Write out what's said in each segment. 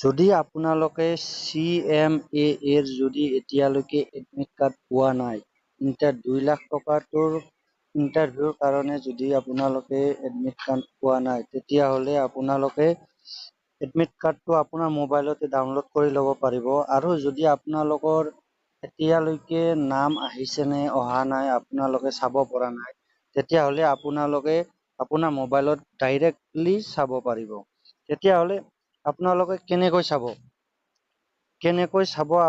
যদি আপোনালোকে CMA এৰ যদি এতিয়ালৈকে এডমিট কাৰ্ড পোৱা নাই, 2 লাখ টকাটোৰ ইণ্টাৰভিউৰ কাৰণে যদি আপোনালোকে এডমিট কাৰ্ড পোৱা নাই, তেতিয়াহ'লে আপোনালোকে এডমিট কাৰ্ডটো আপোনাৰ মোবাইলতে ডাউনলোড কৰি ল'ব পাৰিব। আৰু যদি আপোনালোকৰ এতিয়ালৈকে নাম আহিছে নে অহা নাই আপোনালোকে চাব পৰা নাই, তেতিয়াহ'লে আপোনালোকে আপোনাৰ মোবাইলত ডাইৰেক্টলি চাব পাৰিব। তেতিয়াহ'লে আপোনালোকে কেনেকৈ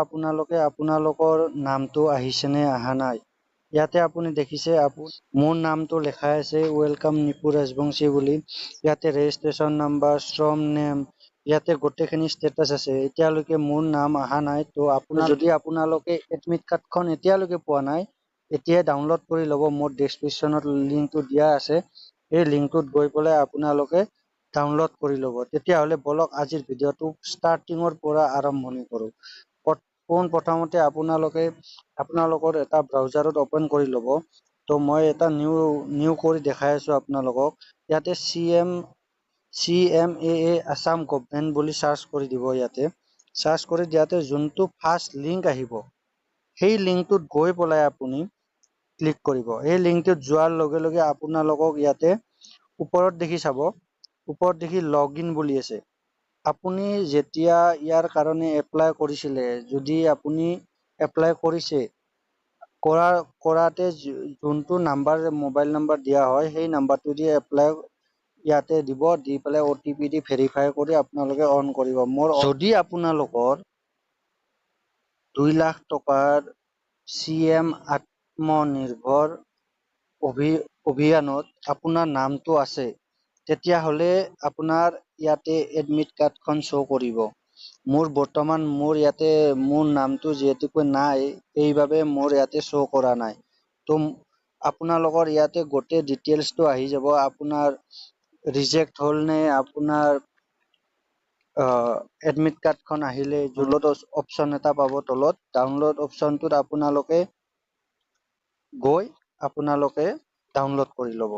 আপোনালোকে আপোনালোকৰ নামটো আহিছে নে অহা নাই। ইয়াতে আপুনি দেখিছে মোৰ নামটো লেখা আছে ওয়েলকাম নিপু ৰাজবংশী বুলি। ইয়াতে ৰেজিষ্ট্ৰেশ্যন নাম্বাৰ, শ্ৰম নেম, ইয়াতে গোটেইখিনি ষ্টেটাছ আছে। এতিয়ালৈকে মোৰ নাম অহা নাই। তো যদি আপোনালোকে এডমিট কাৰ্ডখন এতিয়ালৈকে পোৱা নাই, এতিয়াই ডাউনলোড কৰি ল'ব। মোৰ ডেছক্ৰিপশ্যনত লিংকটো দিয়া আছে, এই লিংকটোত গৈ পেলাই আপোনালোকে ডাউনলোড কৰি ল'ব। তেতিয়াহ'লে বলক আজিৰ ভিডিঅ'টো ষ্টাৰ্টিঙৰ পৰা আৰম্ভণি কৰোঁ। প্ৰথমতে আপোনালোকৰ এটা ব্ৰাউজাৰত অপেন কৰি ল'ব। তো মই এটা নিউ কৰি দেখাই আছোঁ আপোনালোকক। ইয়াতে CMAA আছাম গভৰ্ণমেণ্ট বুলি চাৰ্চ কৰি দিব। ইয়াতে চাৰ্চ কৰি দিয়াতে যোনটো ফাৰ্ষ্ট লিংক আহিব, সেই লিংকটোত গৈ পেলাই আপুনি ক্লিক কৰিব। এই লিংকটোত যোৱাৰ লগে লগে আপোনালোকক ইয়াতে ওপৰত দেখি চাব, ওপৰত দেখি লগইন বুলি আছে। আপুনি যেতিয়া ইয়াৰ কাৰণে এপ্লাই কৰিছিলে, যদি আপুনি এপ্লাই কৰিছে, কৰাতে যোনটো নাম্বাৰ মোবাইল নাম্বাৰ দিয়া হয়, সেই নাম্বাৰটো দি এপ্লাই ইয়াতে দিব, দি পেলাই OTP দি ভেৰিফাই কৰি আপোনালোকে অন কৰিব। যদি আপোনালোকৰ 2 লাখ টকাৰ CM আত্মনিৰ্ভৰ অভিযানত আপোনাৰ নামটো আছে, তেতিয়াহ'লে আপোনাৰ ইয়াতে এডমিট কাৰ্ডখন শ্ব' কৰিব। বৰ্তমান মোৰ ইয়াতে মোৰ নামটো যিহেতুকৈ নাই, সেইবাবে মোৰ ইয়াতে শ্ব' কৰা নাই। তো আপোনালোকৰ ইয়াতে গোটেই ডিটেইলছটো আহি যাব। আপোনাৰ ৰিজেক্ট হ'ল নে, আপোনাৰ এডমিট কাৰ্ডখন আহিলে তলত অপশ্যন এটা পাব, তলত ডাউনলোড অপশ্যনটোত আপোনালোকে গৈ আপোনালোকে ডাউনলোড কৰি ল'ব।